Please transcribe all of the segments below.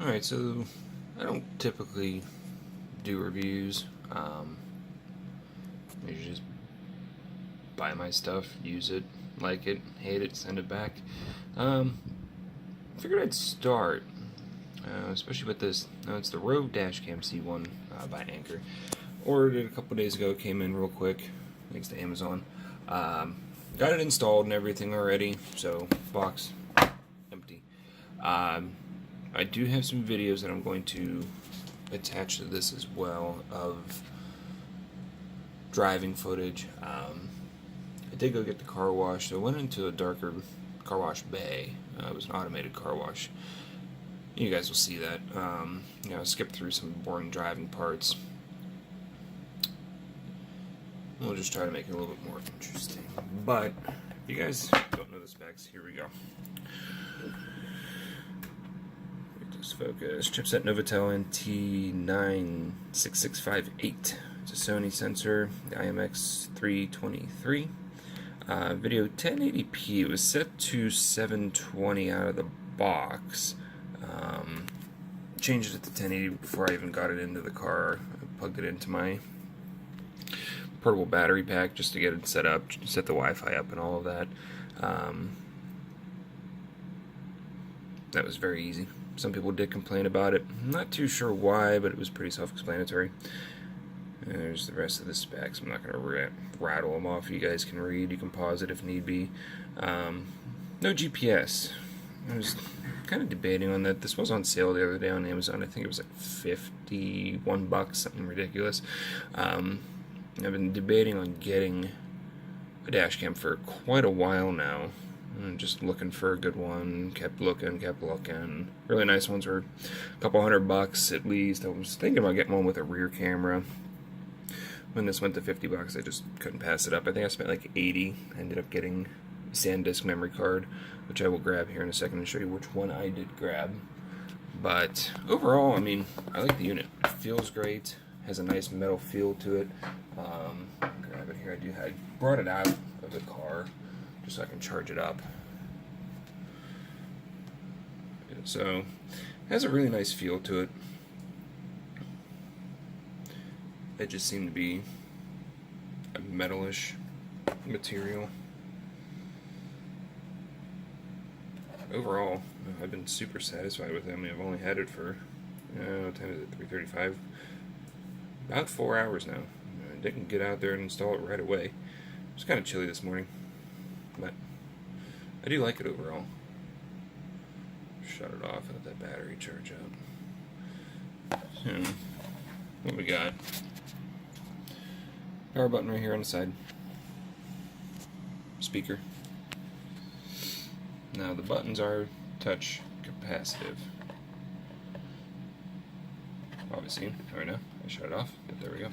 Alright, so I don't typically do reviews. I just buy my stuff, use it, like it, hate it, send it back. Figured I'd start, especially with this. It's the ROAV DashCam C1 by Anchor. Ordered it a couple days ago, came in real quick, thanks to Amazon. Got it installed and everything already, so box empty. I do have some videos that I'm going to attach to this as well of driving footage. I did go get the car wash, so I went into a darker car wash bay. It was an automated car wash. You guys will see that. Skip through some boring driving parts. We'll just try to make it a little bit more interesting. But if you guys don't know the specs, here we go. Focus. Chipset Novatel NT96658. It's a Sony sensor, the IMX323. Video 1080p. It was set to 720 out of the box. Changed it to 1080 before I even got it into the car. I plugged it into my portable battery pack just to get it set up, set the Wi-Fi up and all of that. That was very easy. Some people did complain about it. I'm not too sure why, but it was pretty self-explanatory. There's the rest of the specs. I'm not going to rattle them off. You guys can read. You can pause it if need be. No GPS. I was kind of debating on that. This was on sale the other day on Amazon. I think it was like $51, something ridiculous. I've been debating on getting a dash cam for quite a while now. I'm just looking for a good one. Kept looking. Really nice ones were a couple $100 at least. I was thinking about getting one with a rear camera. When this went to $50, I just couldn't pass it up. I think I spent like $80. I ended up getting a SanDisk memory card, which I will grab here in a second and show you which one I did grab. But overall, I mean, I like the unit. It feels great. Has a nice metal feel to it. Grab it here. I brought it out of the car just so I can charge it up. So, it has a really nice feel to it. It just seemed to be a metalish material. Overall, I've been super satisfied with it. I mean, I've only had it for, what time is it, 3:35? About 4 hours now. I didn't get out there and install it right away. It was kind of chilly this morning, but I do like it overall. Shut it off and let that battery charge up. So, what we got? Power button right here on the side. Speaker. Now the buttons are touch capacitive. Obviously, right now, I shut it off, but there we go.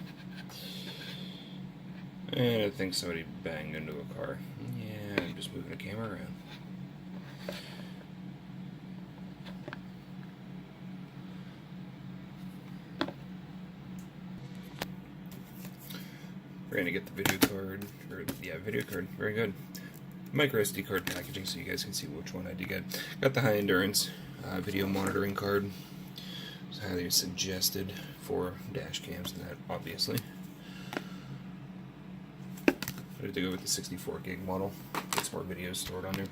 And I think somebody banged into a car. Yeah, I'm just moving the camera around. We're gonna get the video card, video card, very good. MicroSD card packaging so you guys can see which one I did get. Got the high endurance video monitoring card. It's highly suggested for dash cams, that obviously. I had to go with the 64 gig model. Gets more videos stored on there.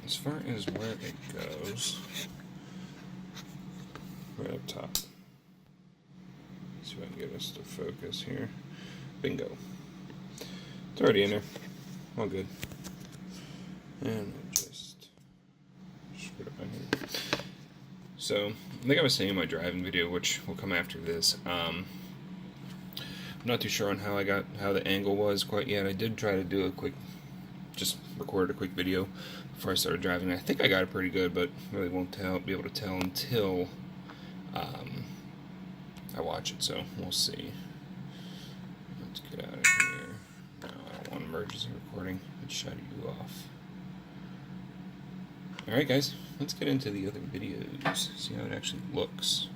As far as where it goes, right up top. See if I can get us to focus here. Bingo. It's already in there. All good. And we'll just put it on here. So, I think I was saying in my driving video, which will come after this, I'm not too sure on how the angle was quite yet. I did try to do just record a quick video before I started driving. I think I got it pretty good, but really won't be able to tell until I watch it, so we'll see. Let's get out of here. No, I don't want emergency recording. Let's shut you off. Alright guys, let's get into the other videos, see how it actually looks.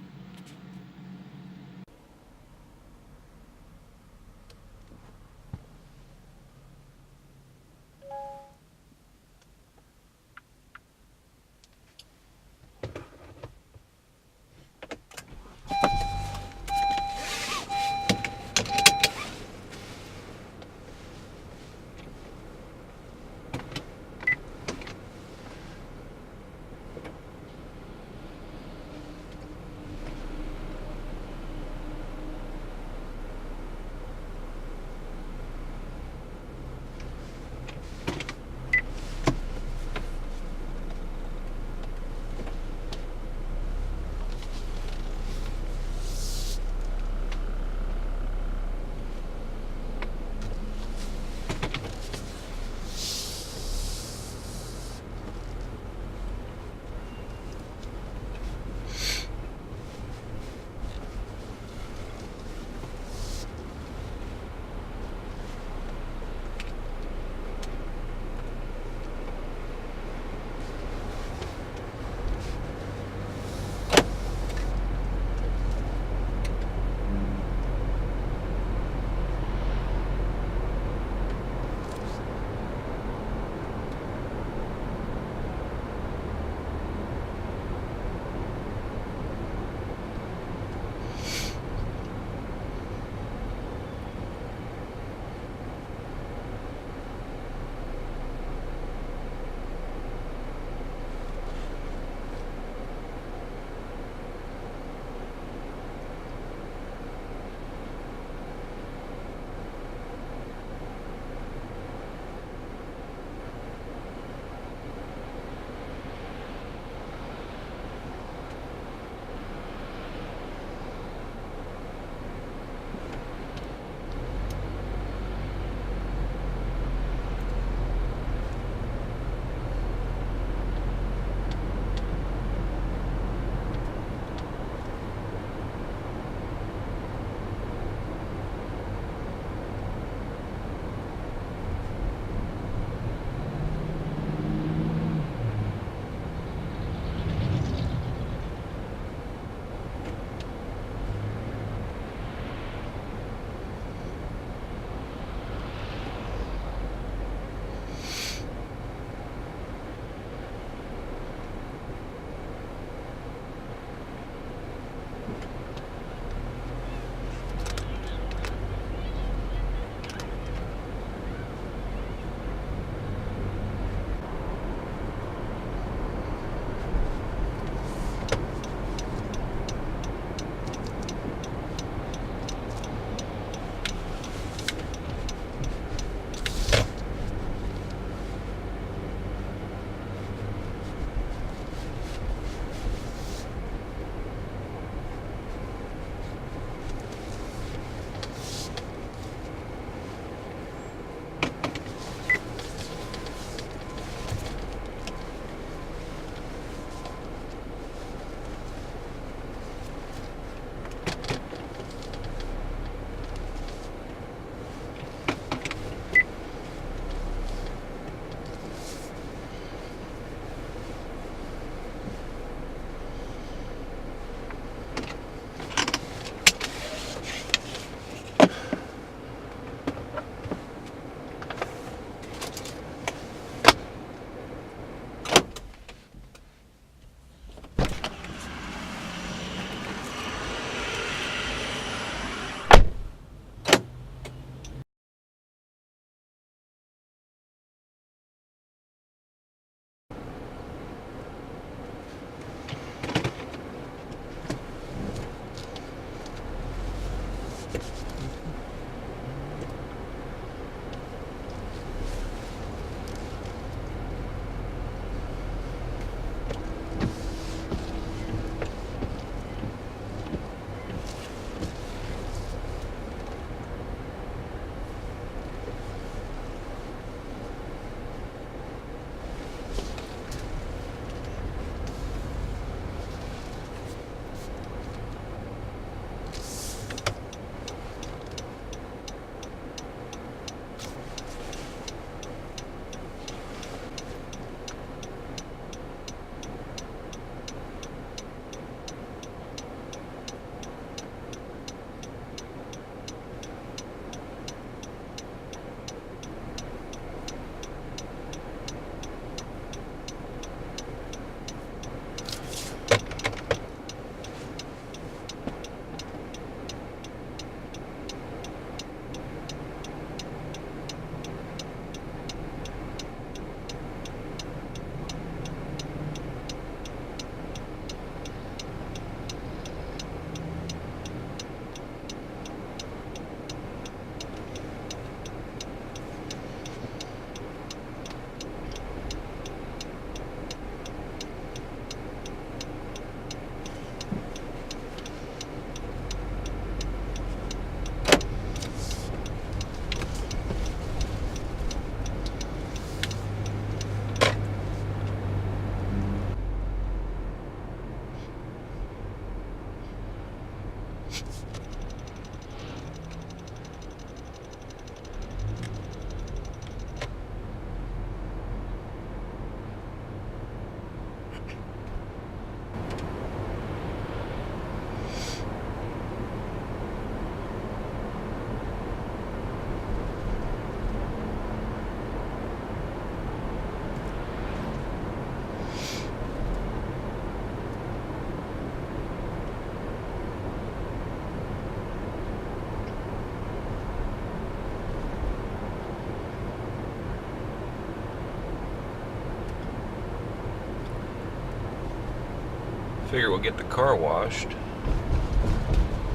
Figure we'll get the car washed,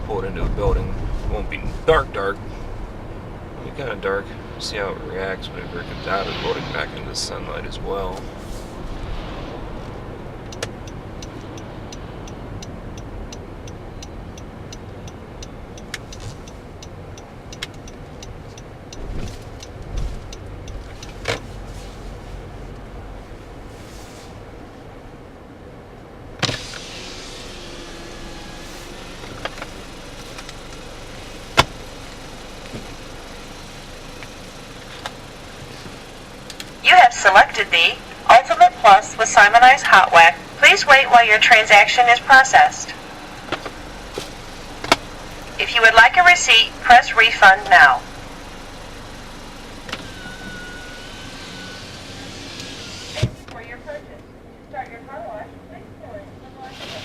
pull it into a building. It won't be dark, it'll be kind of dark. See how it reacts whenever it comes out of the building back into the sunlight as well. Selected the Ultimate Plus with Simonized Hot Wax. Please wait while your transaction is processed. If you would like a receipt, press Refund now. Thank you for your purchase. To start your car wash, please pull in the wash bin.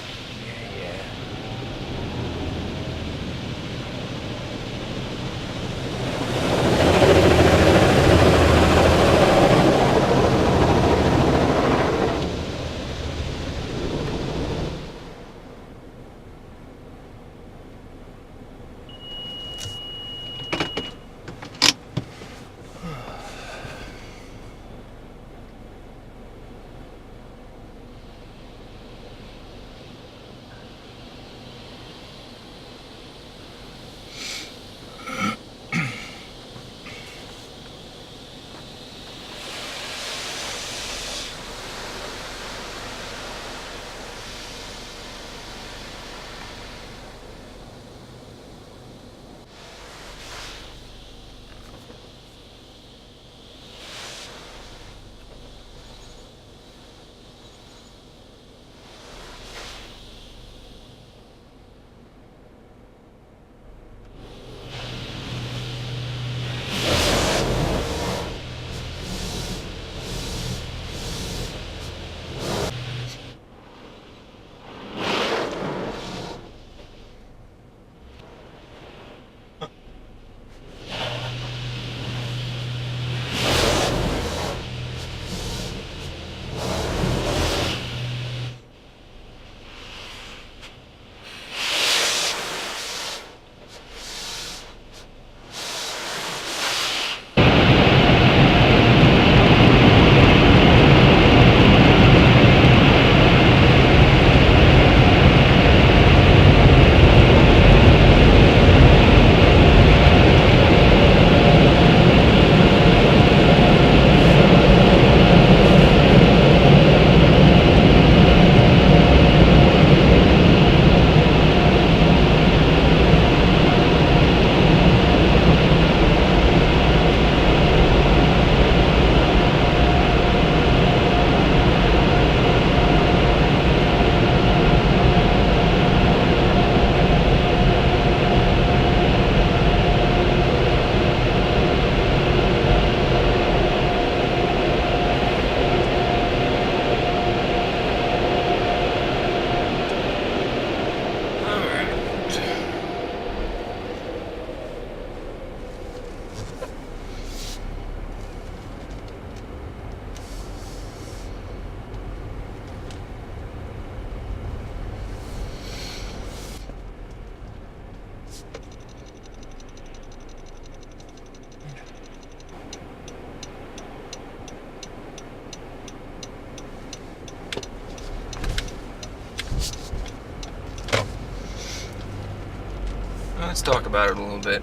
Let's talk about it a little bit.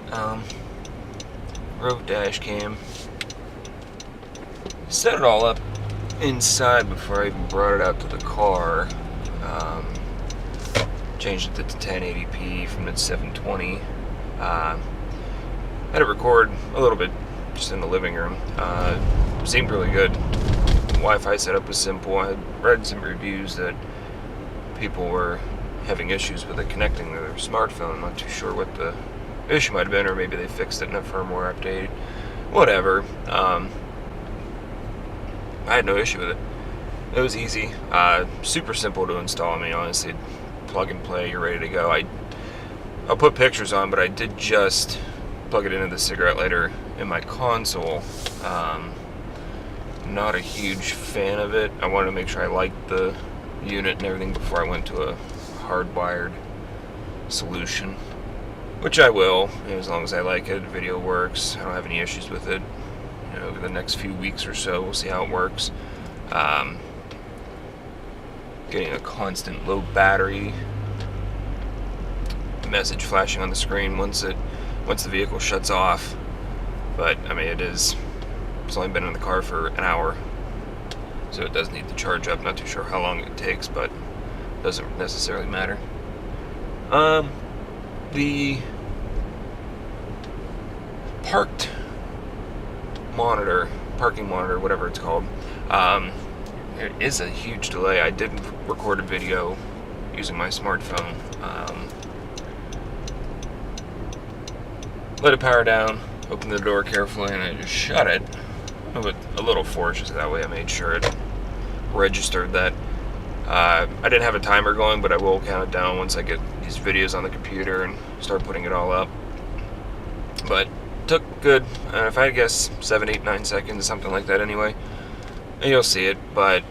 ROAV DashCam. Set it all up inside before I even brought it out to the car. Changed it to 1080p from its 720. Had it record a little bit just in the living room. Seemed really good. Wi-Fi setup was simple. I had read some reviews that people were having issues with it connecting to their smartphone. I'm not too sure what the issue might have been, or maybe they fixed it in a firmware update. Whatever. I had no issue with it. It was easy. Super simple to install. I mean, honestly, plug and play, you're ready to go. I'll put pictures on, but I did just plug it into the cigarette lighter in my console. Not a huge fan of it. I wanted to make sure I liked the unit and everything before I went to a hardwired solution, which I will, as long as I like it. The video works. I don't have any issues with it. Over the next few weeks or so, we'll see how it works. Getting a constant low battery message flashing on the screen once the vehicle shuts off. But I mean, it's only been in the car for an hour, so it does need to charge up. Not too sure how long it takes, but it doesn't necessarily matter. The parking monitor, whatever it's called, it is a huge delay. I did record a video using my smartphone. Let it power down, opened the door carefully, and I just shut it with a little force, just that way I made sure it registered that. I didn't have a timer going, but I will count it down once I get these videos on the computer and start putting it all up. But took good, if I had to guess, 7, 8, 9 seconds, something like that anyway. And you'll see it, but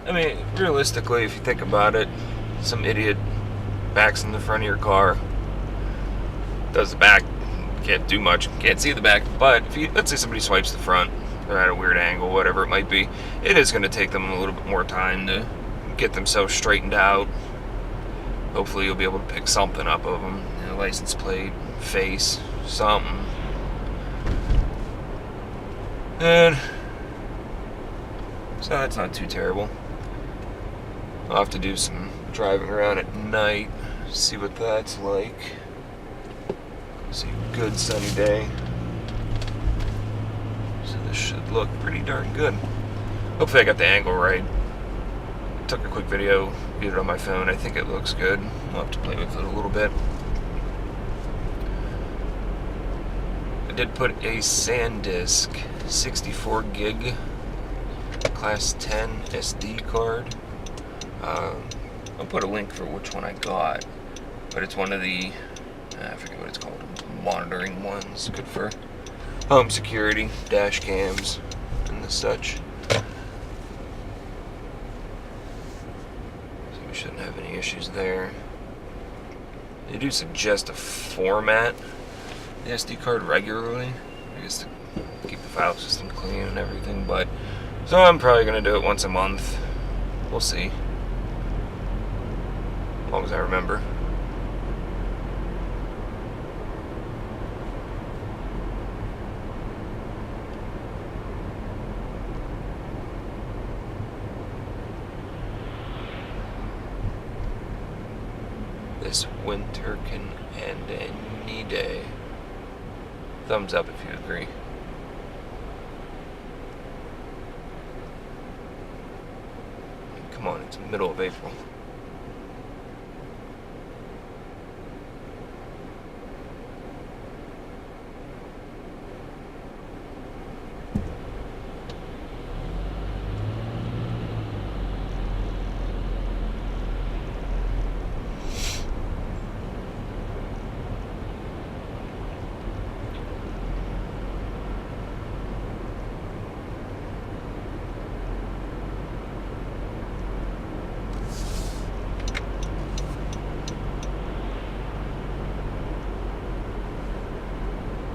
I mean, realistically, if you think about it, some idiot backs in the front of your car, does the back, can't do much, can't see the back, but if let's say somebody swipes the front, they're at a weird angle, whatever it might be, it is going to take them a little bit more time to get themselves straightened out. Hopefully you'll be able to pick something up of them, license plate, face, something. And so that's not too terrible. I'll have to do some driving around at night, see what that's like. See a good sunny day. So this should look pretty darn good. Hopefully I got the angle right. Took a quick video, viewed it on my phone. I think it looks good. I'll have to play with it a little bit. I did put a SanDisk 64 gig Class 10 SD card. I'll put a link for which one I got, but it's one of the, I forget what it's called, monitoring ones. Good for home security, dash cams, and the such. So we shouldn't have any issues there. They do suggest to format the SD card regularly, I guess to keep the file system clean and everything, but so I'm probably going to do it once a month. We'll see. As long as I remember. This winter can end any day. Thumbs up if you agree. Come on, it's the middle of April.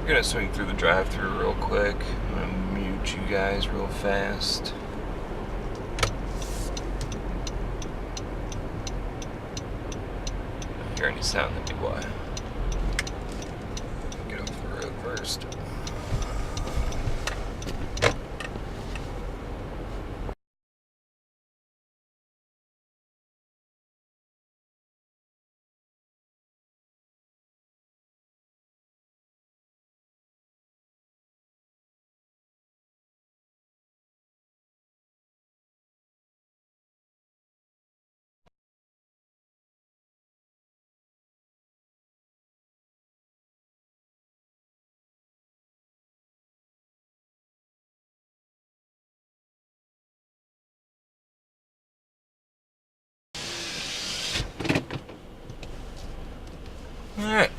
I'm gonna swing through the drive-thru real quick. I'm gonna mute you guys real fast. If you hear any sound, that'd be why. Get off the road first. Alright.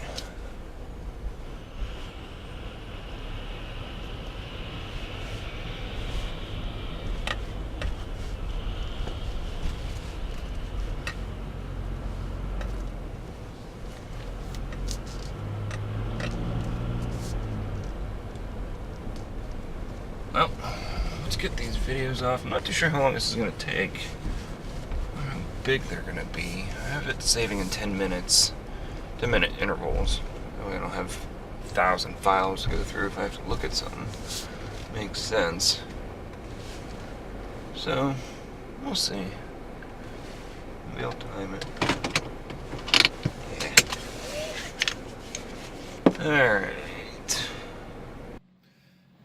Well, let's get these videos off. I'm not too sure how long this is going to take. I don't know how big they're going to be. I have it saving in 10 minutes. 10-minute intervals. That way I don't have 1,000 files to go through if I have to look at something. Makes sense. So, we'll see. Maybe I'll time it. Yeah. Alright.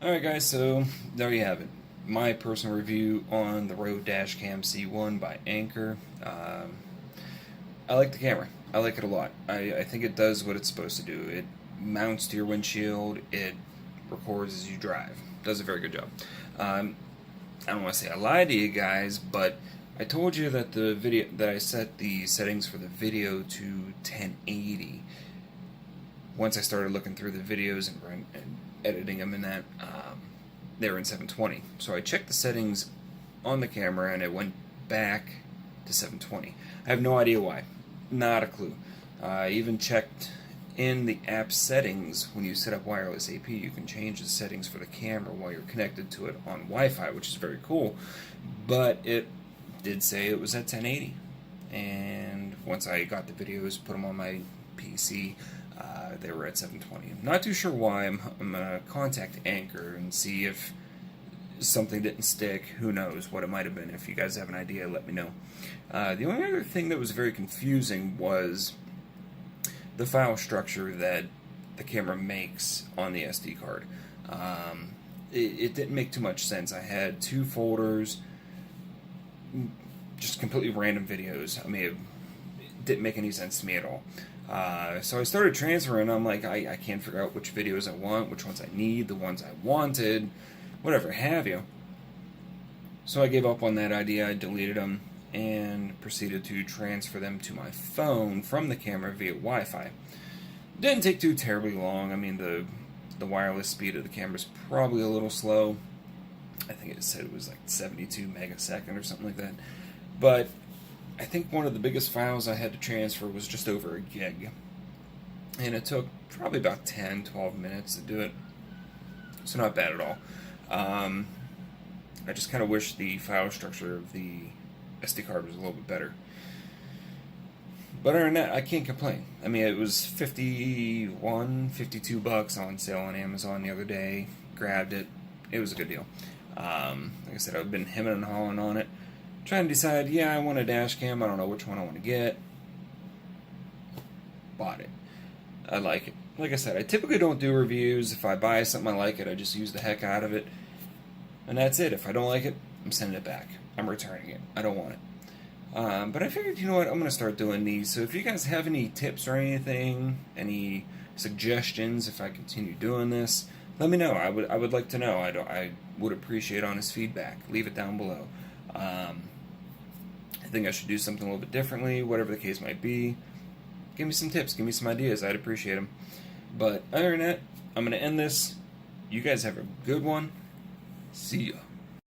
Alright guys, so there you have it. My personal review on the ROAV DashCam C1 by Anker. I like the camera. I like it a lot. I think it does what it's supposed to do. It mounts to your windshield. It records as you drive. Does a very good job. I don't want to say I lied to you guys, but I told you that I set the settings for the video to 1080. Once I started looking through the videos and editing them in that, they were in 720. So I checked the settings on the camera and it went back to 720. I have no idea why. Not a clue. I even checked in the app settings. When you set up wireless AP, you can change the settings for the camera while you're connected to it on Wi-Fi, which is very cool. But it did say it was at 1080. And once I got the videos, put them on my PC, they were at 720. I'm not too sure why. I'm going to contact Anker and see if something didn't stick. Who knows what it might have been. If you guys have an idea, let me know. The only other thing that was very confusing was the file structure that the camera makes on the SD card. It didn't make too much sense. I had 2 folders, just completely random videos. I mean, it didn't make any sense to me at all. So I started transferring. I'm like, I can't figure out which videos I want, which ones I need, the ones I wanted, whatever have you. So I gave up on that idea. I deleted them and proceeded to transfer them to my phone from the camera via Wi-Fi. Didn't take too terribly long. I mean, the wireless speed of the camera is probably a little slow. I think it said it was like 72 megasecond or something like that. But I think one of the biggest files I had to transfer was just over a gig. And it took probably about 10-12 minutes to do it. So not bad at all. I just kind of wish the file structure of the SD card was a little bit better. But other than that, I can't complain. I mean, it was $52 on sale on Amazon the other day. Grabbed it. It was a good deal. Like I said, I've been hemming and hawing on it. Trying to decide, yeah, I want a dash cam. I don't know which one I want to get. Bought it. I like it. Like I said, I typically don't do reviews. If I buy something I like it, I just use the heck out of it. And that's it. If I don't like it, I'm sending it back. I'm returning it. I don't want it. But I figured, you know what, I'm going to start doing these. So if you guys have any tips or anything, any suggestions if I continue doing this, let me know. I would like to know. I would appreciate honest feedback. Leave it down below. I think I should do something a little bit differently, whatever the case might be. Give me some tips. Give me some ideas. I'd appreciate them. But other than that, I'm going to end this. You guys have a good one. See ya.